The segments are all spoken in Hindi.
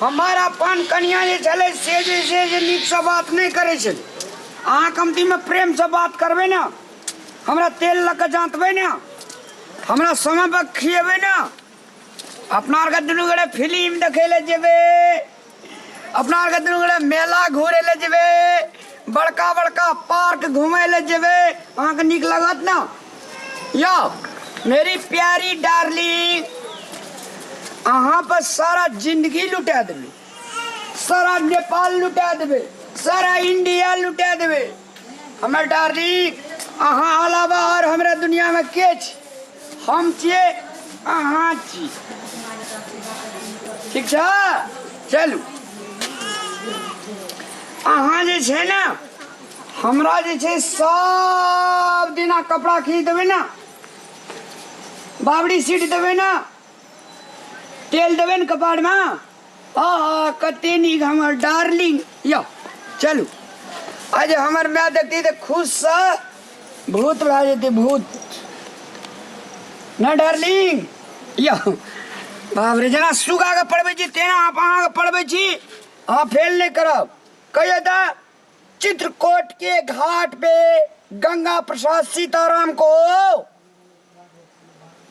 हमारा पान कन्या जे छले से जे नीक से बात नहीं करे छे। अहाँ कमती में प्रेम से बात करबे ना, हमरा तेल लग के जांतबे ना, हमरा समय पर खिएबे ना, अपना आर के दुनू गड़े फिल्म देखे ले जेबे, अपना आर के दुनू गड़े मेला घूरे ले जेबे, बड़का बड़का पार्क घूमे ले जेबे, अहाँ के नीक लगत ना? यो मेरी प्यारी डार्लिंग, अहाँ पर सारा जिंदगी लुटा देबे, सारा नेपाल लुटा देबे, सारा इंडिया लुटा देबे। हमर डार्लिंग, अहाँ अलावा और हमरा दुनिया में के छी? हम छिए, अहाँ छी। ठीक छै? चलू अहाँ जे छै ना, हमरा जे छै सब दिना कपड़ा खरीद देबै ना, बाबरी सीट देबै ना, तेल देबै न कपाड़ में, कते नीक हमर डार्लिंग। यो चलू, आज हमर माय देखती तो खुश से भूत भए जेतै, भूत ना डार्लिंग? यो बाप रे, जना सुगा के पढ़बै छी तेना आप अहाँ के पढ़बै छी, अहाँ फेल नहीं करब। कहिए था चित्रकूट के घाट पे गंगा प्रसाद सीताराम को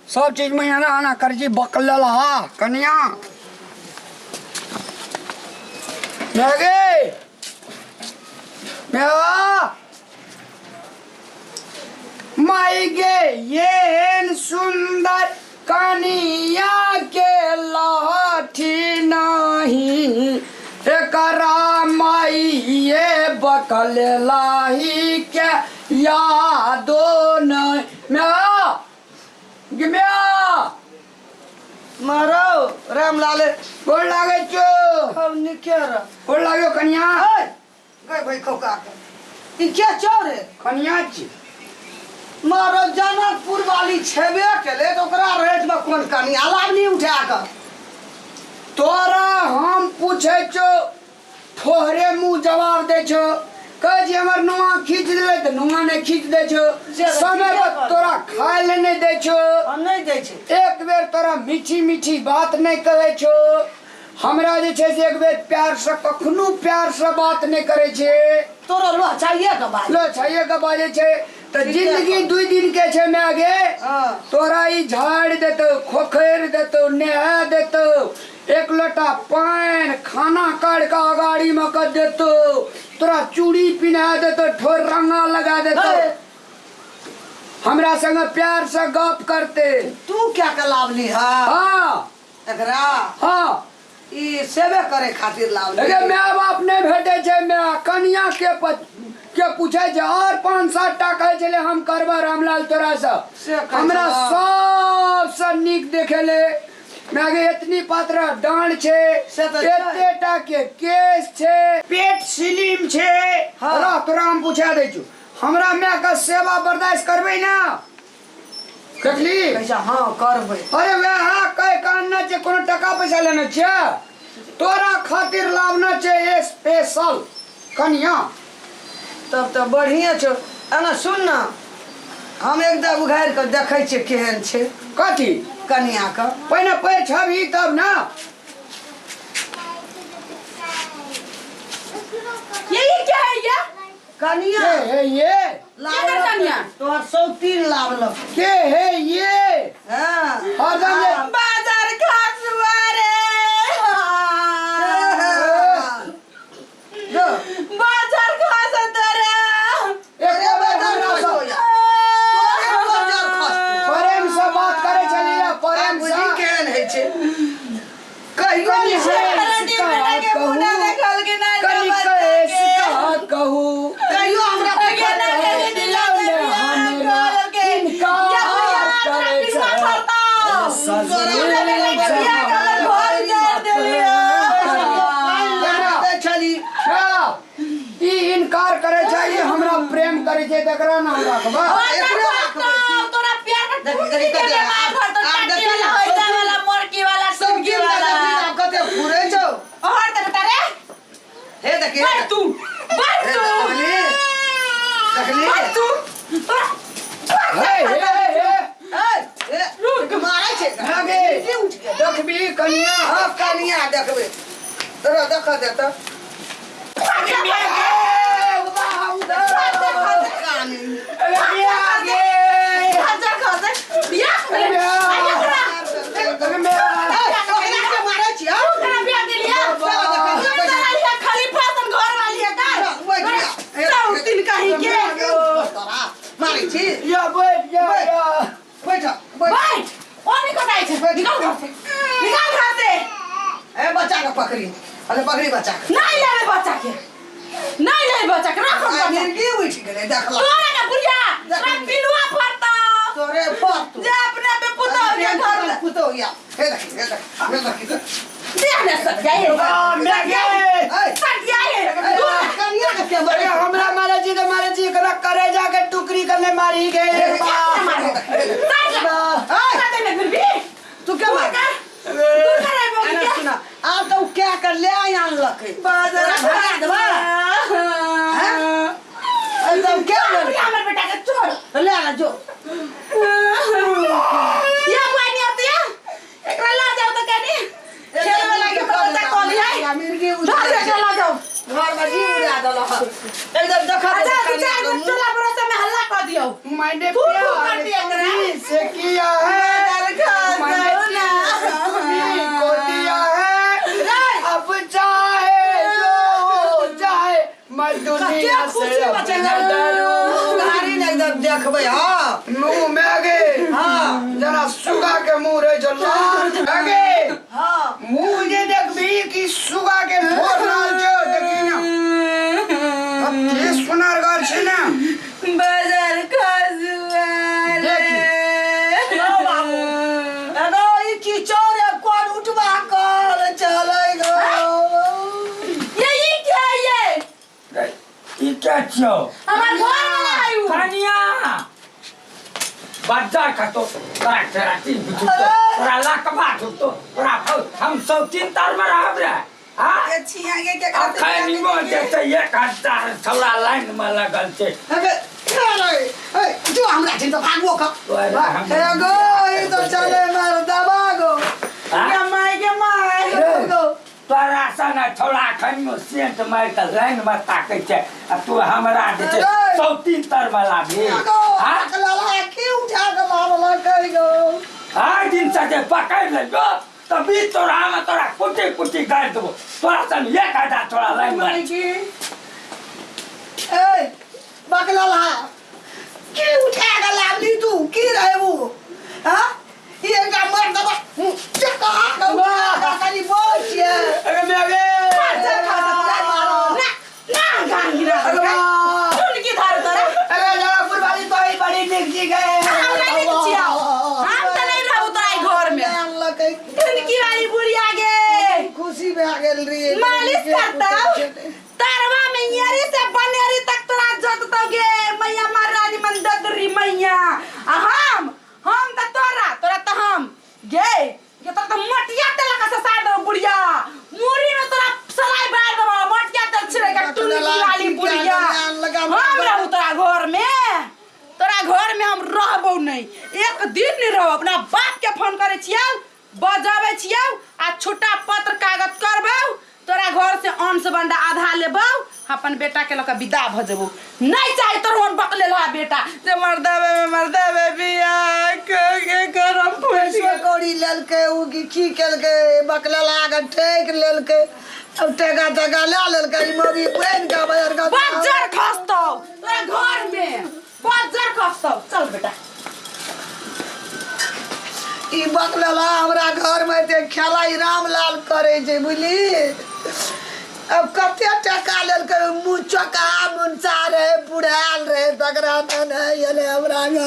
सब चीज में आना आना कर जी बकलला कन्या मैगे माई गे ये सुंदर कन्या के लाठी नहीं एकरा माई ये बकल लाही के यादो नहीं। मारो राम लाले गोड़ लागे छो। हम निकेर गोड़ लागो कन्या। गए भाई खौका के ई क्या चौ रे? कन्या छी। मारो जनकपुर वाली छेबे केले तो ओकरा रेट में कोन कन्या लाभ नहीं उठा के तोरा हम पूछे छो, ठोहरे मुंह जवाब दे छो। कह जी हमर नुआ खींच दे तो नुआ ने खींच दे छो, समय पर तोरा खाए ले नहीं दे छो, हम नहीं दे छे। एक बेर तोरा मीठी मीठी बात नहीं कहे छो, हमरा जे छे से एक बेर प्यार से कखनो प्यार से बात नहीं करे छे। तोरा लो चाहिए के बात लो चाहिए के बाजे छे तो जिंदगी 2 दिन के छे में आगे तोरा ई झाड़ देतो, खोखैर देतो, नेहा देतो, एक लोटा पान खाना काट के अगाड़ी में कर देतो, तोरा चूड़ी पिन्हा देतो, ठोर रंगा लगा देतो, हमरा संग प्यार से गप करते। तू क्या के लावली है? हाँ एकरा हाँ ई सेवे करे खातिर लावली। लेकिन माय बाप नहीं भेटे छे, मैं कन्या के पूछे छे और 5-7 टा कहे छले हम करबा रामलाल तोरा से हमरा सबसे नीक देखेले। मागे इतनी पात्र डांड छे, एते टा के केस छे, पेट स्लिम छे। रा तोरा हम पूछा दे छु, हमरा माय का सेवा बर्दाश्त करबे ना? कखली कैसा हाँ करबे? अरे वे हाँ कहे कानना छे, कोनो टका पैसा लेना छे, तोरा खातिर लावना छे स्पेशल कन्या। तब तो बढ़िया छो। एना सुन ना, हम एकदम उघार के देखे छे केहन छे। कथी? कन्या का पहले पैर छबी तब ना। ये क्या है ये? कन्या ये लावल कन्या तोहर 103 लावल के है ये? हां हरदम ये बाजार खासवारे जो बाजार खास तेरे एक बाजार प्रेम से बात करे चलिए, प्रेम से केहन है छे कहियो कनी से कहू कहियो हमरा इनकार करे चाहिए, हमरा प्रेम करे छे तकरा नाम रखबा। तोरा प्यार के मार तो टाटी वाला होई जा वाला मोरकी वाला सबकी वाला कते फुरे छो और त रे हे देखे बैठ तू देखली तू हे रुक मारे छे आगे देखबी कन्या। हां कन्या देखबे तोरा देखा देता बच्चा का पकड़ी अरे पकड़ी बच्चा नहीं ले बच्चा के नहीं ले बच्चा के रखो मिर्गी उठ गेले देख ला तोरे का बुढ़िया सब पिलुआ फरता तोरे फट जे अपने पे पुतो ये घर में पुतो या हे देख दे ना सब जाए सब जाए कनिया के क्या अरे हमरा मारे जी करा करे जाके टुकड़ी करने मारी गए तू क्या मार सुना आप तो क्या कर ले आन लके बाजार भगा देबा एकदम क्या हमर बेटा के छोड़ ले आना जो ये कोई नहीं आती है एकरा ला जाओ तो कहनी खेल में लागे पता कौन है मिर्गी उधर से ला जाओ घर में जी उड़ा दला एकदम देखा अच्छा तू चार चला भरोसा में हल्ला कर दियो मैंने तू कर दिया करा से किया है को दिया है अब चाहे जो चाहे मैं दुनिया से एकदम देखबे हां मुंह में आगे हां जरा सुगा के मुंह रे जो लाल आगे हां मुंह जे देख भी कि सुगा के फोड़ लाल जो देखी ना अब ये सुनार घर छे ना बाजार खजुआर देखी ओ बाबू एगो ई की चोरे कोन उठवा कर चले गो ये क्या ये ई क्या छो हमार घर में आयु कनिया बाजार का तो राती पूरा लाख बात हो तो पूरा हम सब तीन तार में रह रहे हां अच्छी आगे क्या अब खाए नहीं बोल जैसे 1000 थोड़ा लाइन में लगल छे जो हमरा छिन तो भागो का एगो ई तो चले मार दबागो के माय गो तोरा सन थोड़ा खनियो सेंट मार के लाइन में ताकै छे आ तू हमरा जे छे सब तीन तार में लागी हां लला के उठा के मारला कर गो हां दिन से पकड़ ले गो तभी तोरा में तोरा कुटी गाड़ देबो तोरा सन 1000 थोड़ा लाइन में ए बकलला के उठा के लावली तू की रहे वो हां ये का मर दबा चका का खाली बोचिए अरे मैं आगे ना गांगीरा उनकी धार तोरा अरे जरापुर वाली तो ही बड़ी दिख जी गए हम नहीं चियाओ हम तो नहीं रहू तोरा घर में उनकी वाली बुढ़ी आगे खुशी में आ गेल रे मालिश करता तारवा में यारी से बनेरी तक तोरा जोततो गे मैया महारानी मंददरी मैया हम त तोरा त हम गे ये तो मटिया तेल का से साड़ दो बुढ़िया मुरी में तोरा सलाई बार दो मटिया तेल छिड़े का टुनकी वाली बुढ़िया हम रहू तोरा घर में हम रहबो नहीं एक दिन नहीं रहो अपना बाप के फोन करे छियौ बजाबे छियौ आ छोटा पत्र कागज करबौ तोरा घर से अंश बंडा आधा लेबौ अपन बेटा के लक विदा भ जेबौ नहीं चाहे तोर मन बकले ला बेटा जे मर्दावे बिया के करम पैसा कौड़ी लेलके उ की केलके बकला लाग ठेक लेलके अब टेका ला लेलके ई मोगी पेन का बाजार का बजर खस्तो तोरा घर में बजर खस्तो चल बेटा ई बकला हमरा घर में ते खेलाई रामलाल करे जे बुझली अब कते टका लेलके मुचका मुंचा रे बुढ़ाल रे तकरा न ये हमरा घर